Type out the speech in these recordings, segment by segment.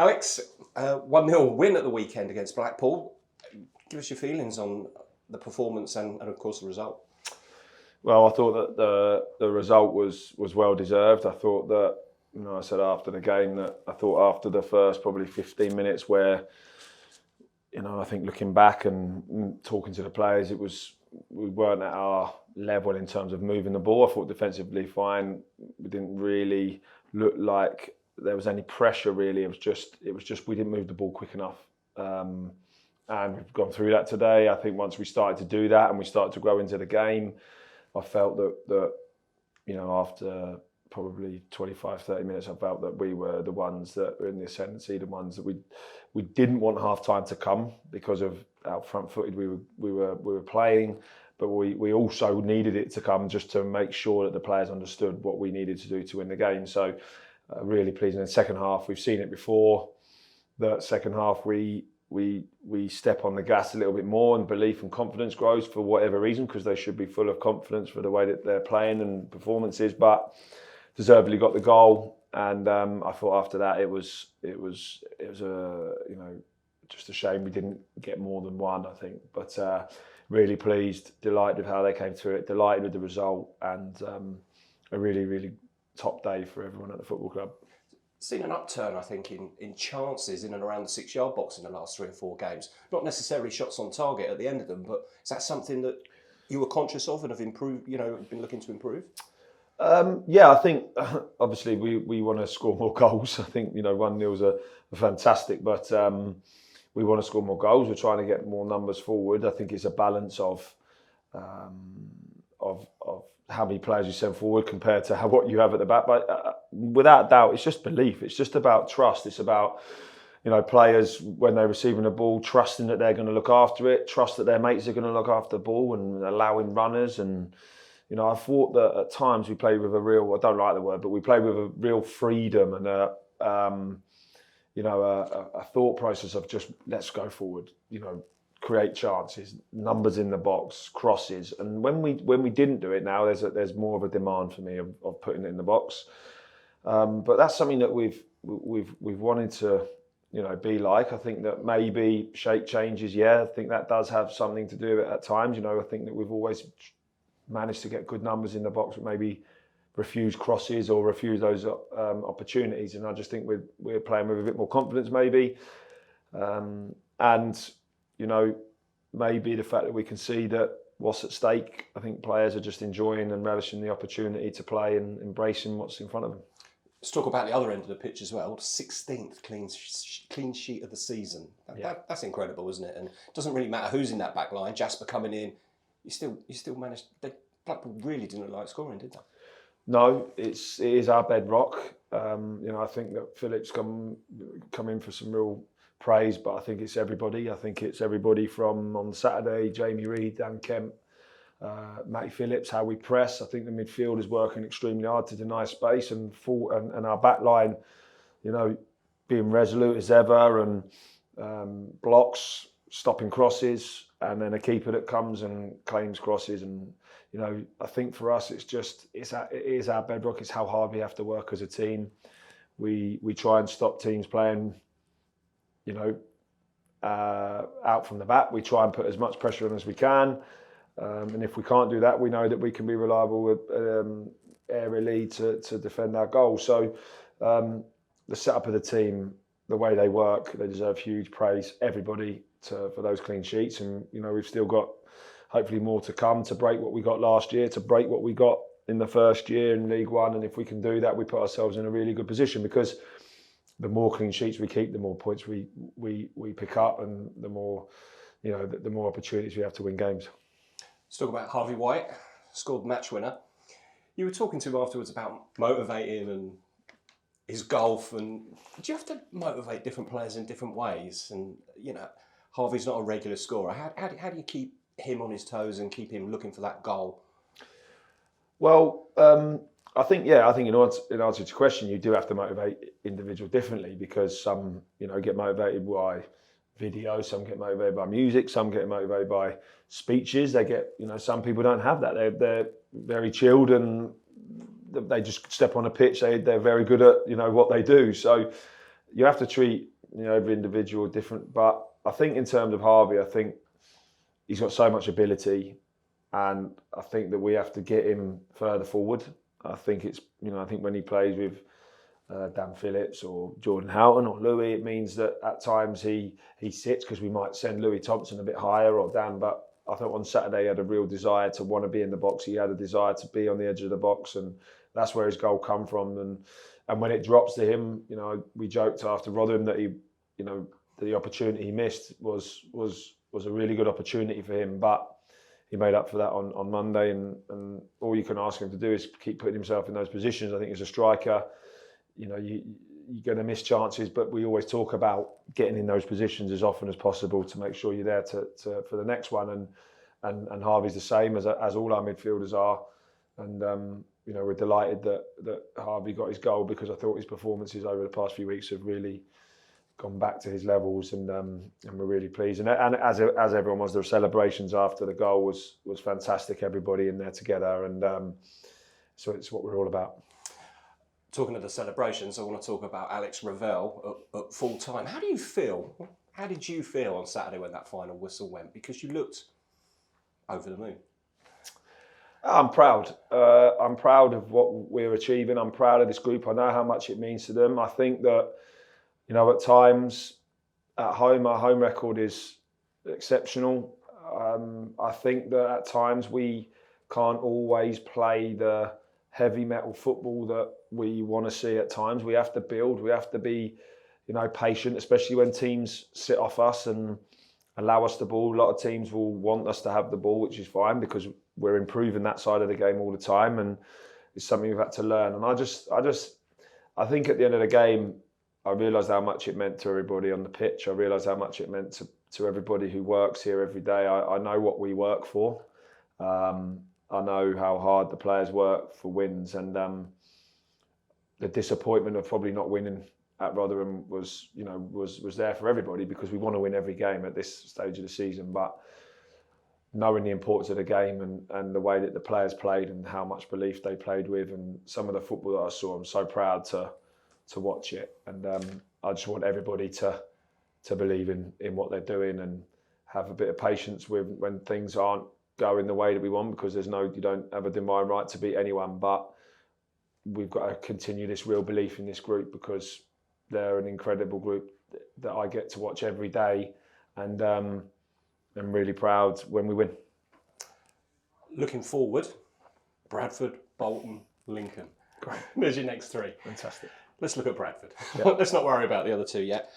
Alex, 1-0 win at the weekend against Blackpool. Give us your feelings on the performance and of course, the result. Well, I thought that the result was well deserved. I thought that, I said after the game that I thought after the first probably 15 minutes where, I think looking back and talking to the players, we weren't at our level in terms of moving the ball. I thought defensively fine. We didn't really look like there was any pressure really. It was just we didn't move the ball quick enough. And we've gone through that today. I think once we started to do that and we started to grow into the game, I felt that after probably 25, 30 minutes, I felt that we were the ones that were in the ascendancy, the ones that we didn't want half time to come because of how front footed we were playing, but we also needed it to come just to make sure that the players understood what we needed to do to win the game. So really pleasing. In the second half, we've seen it before. The second half, we step on the gas a little bit more and belief and confidence grows for whatever reason, because they should be full of confidence for the way that they're playing and performances, but deservedly got the goal. And I thought after that it was just a shame we didn't get more than one, I think. But really pleased, delighted with how they came through it, delighted with the result, and a really, really top day for everyone at the football club. Seen an upturn, I think, in chances in and around the 6-yard box in the last 3 or 4 games. Not necessarily shots on target at the end of them, but is that something that you were conscious of and have improved? Been looking to improve? Yeah, I think obviously we want to score more goals. I think 1-0's a fantastic, but we want to score more goals. We're trying to get more numbers forward. I think it's a balance of how many players you send forward compared to what you have at the back. But without doubt, it's just belief. It's just about trust. It's about players when they're receiving the ball, trusting that they're going to look after it, trust that their mates are going to look after the ball, and allowing runners. And I thought that at times we played with a real, I don't like the word, but we played with a real freedom and a thought process of just let's go forward, create chances, numbers in the box, crosses. And when we didn't do it now, there's more of a demand for me of putting it in the box. But that's something that we've wanted to be like. I think that maybe shape changes. Yeah, I think that does have something to do with it at times. I think that we've always managed to get good numbers in the box, but maybe refuse crosses or refuse those opportunities. And I just think we're playing with a bit more confidence maybe. And maybe the fact that we can see that what's at stake, I think players are just enjoying and relishing the opportunity to play and embracing what's in front of them. Let's talk about the other end of the pitch as well. 16th clean sheet of the season. That's incredible, isn't it? And it doesn't really matter who's in that back line. Jasper coming in, you still managed. Blackpool really didn't like scoring, did they? No, it is our bedrock. I think that Phillips come in for some real praise, but I think it's everybody. I think it's everybody from on Saturday, Jamie Reid, Dan Kemp, Matty Phillips, how we press. I think the midfield is working extremely hard to deny space and our back line, being resolute as ever and blocks, stopping crosses, and then a keeper that comes and claims crosses. And I think for us it is our bedrock. It's how hard we have to work as a team. We try and stop teams playing out from the back. We try and put as much pressure on as we can, and if we can't do that, we know that we can be reliable with aerially to defend our goals. So the setup of the team, the way they work, they deserve huge praise, everybody, for those clean sheets. And we've still got hopefully more to come to break what we got last year, to break what we got in the first year in League One. And if we can do that, we put ourselves in a really good position, because the more clean sheets we keep, the more points we pick up, and the more the more opportunities we have to win games. Let's talk about Harvey White, scored match winner. You were talking to him afterwards about motivating and his golf, and do you have to motivate different players in different ways? And Harvey's not a regular scorer. How do you keep him on his toes and keep him looking for that goal? Well, I think in answer to your question, you do have to motivate individuals differently, because some get motivated by video, some get motivated by music, some get motivated by speeches. They get some people don't have that. They're very chilled and they just step on a pitch. They're very good at what they do. So you have to treat every individual different. But I think in terms of Harvey, I think he's got so much ability, and I think that we have to get him further forward. I think it's I think when he plays with Dan Phillips or Jordan Houghton or Louis, it means that at times he sits because we might send Louis Thompson a bit higher or Dan. But I thought on Saturday he had a real desire to want to be in the box. He had a desire to be on the edge of the box, and that's where his goal come from. And when it drops to him, we joked after Rotherham that the opportunity he missed was a really good opportunity for him, but he made up for that on Monday. And all you can ask him to do is keep putting himself in those positions. I think as a striker, you're going to miss chances, but we always talk about getting in those positions as often as possible to make sure you're there for the next one. And Harvey's the same as all our midfielders are. And we're delighted that Harvey got his goal, because I thought his performances over the past few weeks have really gone back to his levels, and we're really pleased. And as everyone was, the celebrations after the goal was fantastic. Everybody in there together, and so it's what we're all about. Talking of the celebrations, I want to talk about Alex Revell at full time. How do you feel? How did you feel on Saturday when that final whistle went? Because you looked over the moon. I'm proud. I'm proud of what we're achieving. I'm proud of this group. I know how much it means to them. I think that, at times at home, our home record is exceptional. I think that at times we can't always play the heavy metal football that we want to see at times. We have to build. We have to be, patient, especially when teams sit off us and allow us the ball. A lot of teams will want us to have the ball, which is fine because we're improving that side of the game all the time, and it's something we've had to learn. And I think at the end of the game, I realised how much it meant to everybody on the pitch. I realised how much it meant to everybody who works here every day. I know what we work for. I know how hard the players work for wins, and the disappointment of probably not winning at Rotherham was there for everybody, because we want to win every game at this stage of the season. But knowing the importance of the game and the way that the players played and how much belief they played with, and some of the football that I saw, I'm so proud to watch it. And I just want everybody to believe in what they're doing and have a bit of patience with when things aren't going the way that we want, because you don't have a divine right to beat anyone, but we've got to continue this real belief in this group, because they're an incredible group that I get to watch every day, and I'm really proud when we win. Looking forward, Bradford, Bolton, Lincoln. Great. There's your next three. Fantastic. Let's look at Bradford. Yeah. Let's not worry about the other two yet.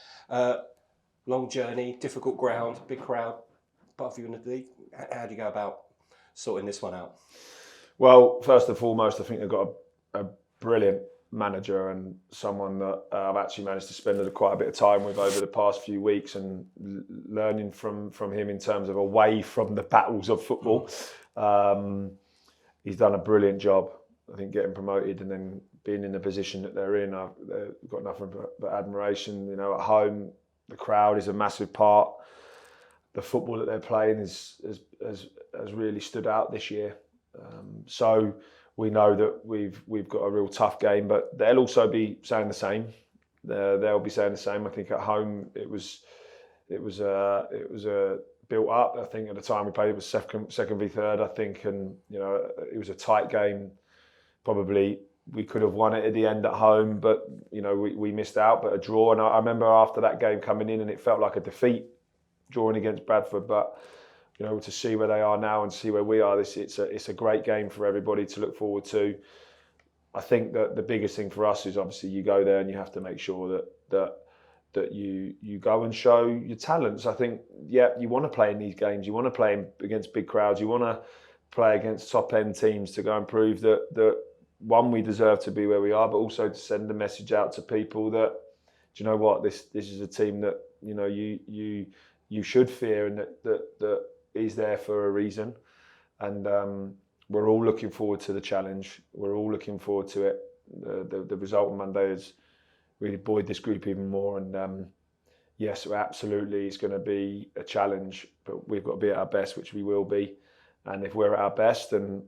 Long journey, difficult ground, big crowd, above you in the league. How do you go about sorting this one out? Well, first and foremost, I think they've got a brilliant manager, and someone that I've actually managed to spend quite a bit of time with over the past few weeks, and learning from him in terms of away from the battles of football. He's done a brilliant job. I think getting promoted and then being in the position that they're in, they've got nothing but admiration. At home, the crowd is a massive part. The football that they're playing has really stood out this year. So we know that we've got a real tough game, but they'll also be saying the same. They'll be saying the same. I think at home it was built up. I think at the time we played it was second v third. I think, and it was a tight game. Probably we could have won it at the end at home, but we missed out. But a draw, and I remember after that game coming in, and it felt like a defeat, drawing against Bradford. But to see where they are now and see where we are, it's a great game for everybody to look forward to. I think that the biggest thing for us is obviously you go there and you have to make sure that you go and show your talents. I think, you want to play in these games. You want to play against big crowds. You want to play against top end teams to go and prove that one, we deserve to be where we are, but also to send a message out to people that, do you know what, this is a team that you should fear, and that is there for a reason. And we're all looking forward to the challenge. We're all looking forward to it. The result on Monday has really buoyed this group even more. And yes, absolutely, it's going to be a challenge, but we've got to be at our best, which we will be. And if we're at our best and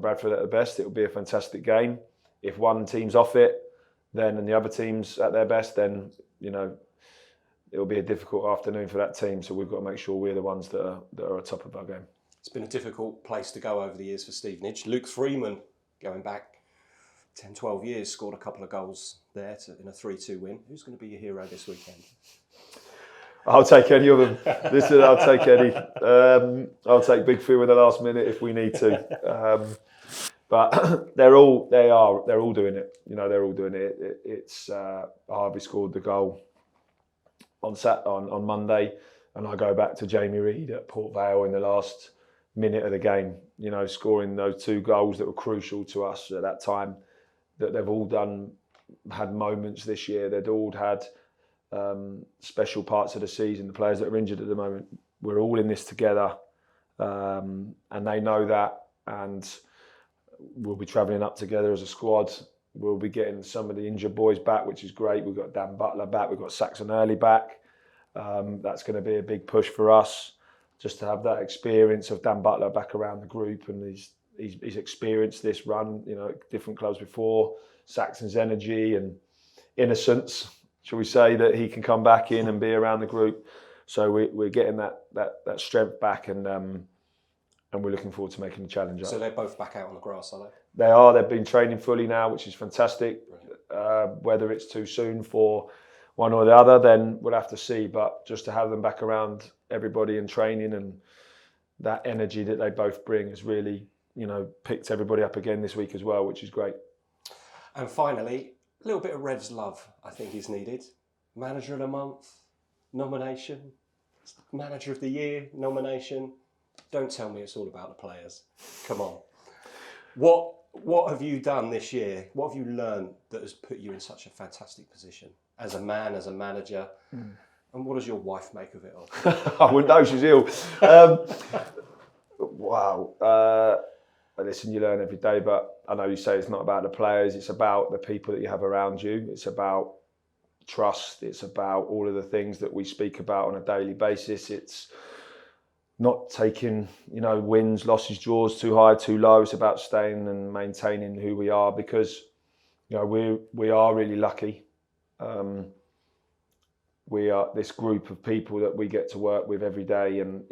Bradford at their best, it will be a fantastic game. If one team's off it, then and the other team's at their best, then it'll be a difficult afternoon for that team. So we've got to make sure we're the ones that are at top of our game. It's been a difficult place to go over the years for Stevenage. Luke Freeman, going back 10, 12 years, scored a couple of goals there in a 3-2 win. Who's going to be your hero this weekend? I'll take any of them. Listen, I'll take any. I'll take Big Phil in the last minute if we need to. But they're all doing it. They're all doing it. It's Harvey scored the goal on Monday, and I go back to Jamie Reid at Port Vale in the last minute of the game. Scoring those 2 goals that were crucial to us at that time. That they've all had moments this year. They'd all had special parts of the season. The players that are injured at the moment, we're all in this together, and they know that. And we'll be travelling up together as a squad. We'll be getting some of the injured boys back, which is great. We've got Dan Butler back. We've got Saxon Early back. That's going to be a big push for us, just to have that experience of Dan Butler back around the group, and he's experienced this run, different clubs before. Saxon's energy and innocence, shall we say, that he can come back in and be around the group. So we're getting that strength back, and we're looking forward to making the challenge up. So they're both back out on the grass, are they? They are. They've been training fully now, which is fantastic. Whether it's too soon for one or the other, then we'll have to see. But just to have them back around everybody and training, and that energy that they both bring has really, picked everybody up again this week as well, which is great. And finally, a little bit of Rev's love, I think, is needed. Manager of the Month, nomination, Manager of the Year, nomination. Don't tell me it's all about the players. Come on. What have you done this year? What have you learned that has put you in such a fantastic position as a man, as a manager? And what does your wife make of it all? I wouldn't know, she's ill. Wow. Listen, you learn every day, but I know you say it's not about the players, it's about the people that you have around you. It's about trust. It's about all of the things that we speak about on a daily basis. It's not taking, wins, losses, draws too high, too low. It's about staying and maintaining who we are, because, we are really lucky. We are this group of people that we get to work with every day. And,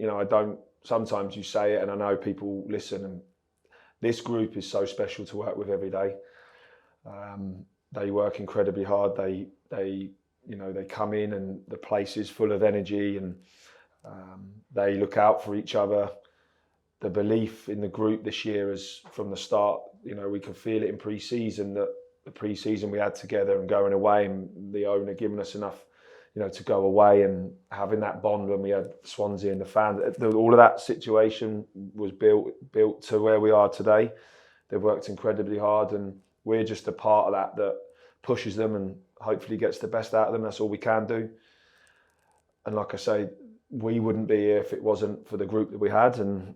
sometimes you say it and I know people listen, and this group is so special to work with every day. They work incredibly hard. They come in and the place is full of energy, and they look out for each other. The belief in the group this year is from the start. We can feel it in pre-season, that the pre-season we had together and going away, and the owner giving us enough, to go away, and having that bond when we had Swansea and the fans. All of that situation was built to where we are today. They've worked incredibly hard, and we're just a part of that pushes them and hopefully gets the best out of them. That's all we can do. And like I say, we wouldn't be here if it wasn't for the group that we had, and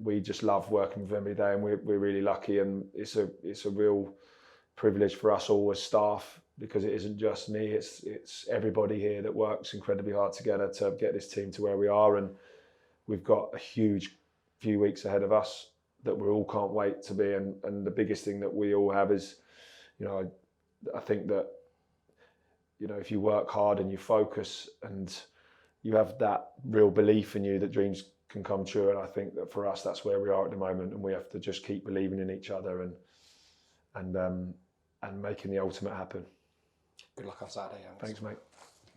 we just love working with them every day, and we're really lucky, and it's a real privilege for us all as staff, because it isn't just me, it's everybody here that works incredibly hard together to get this team to where we are. And we've got a huge few weeks ahead of us that we all can't wait to be. And the biggest thing that we all have is, I think that, if you work hard and you focus and you have that real belief in you, that dreams can come true. And I think that for us, that's where we are at the moment, and we have to just keep believing in each other and making the ultimate happen. Good luck on Saturday, Alex. Thanks, mate.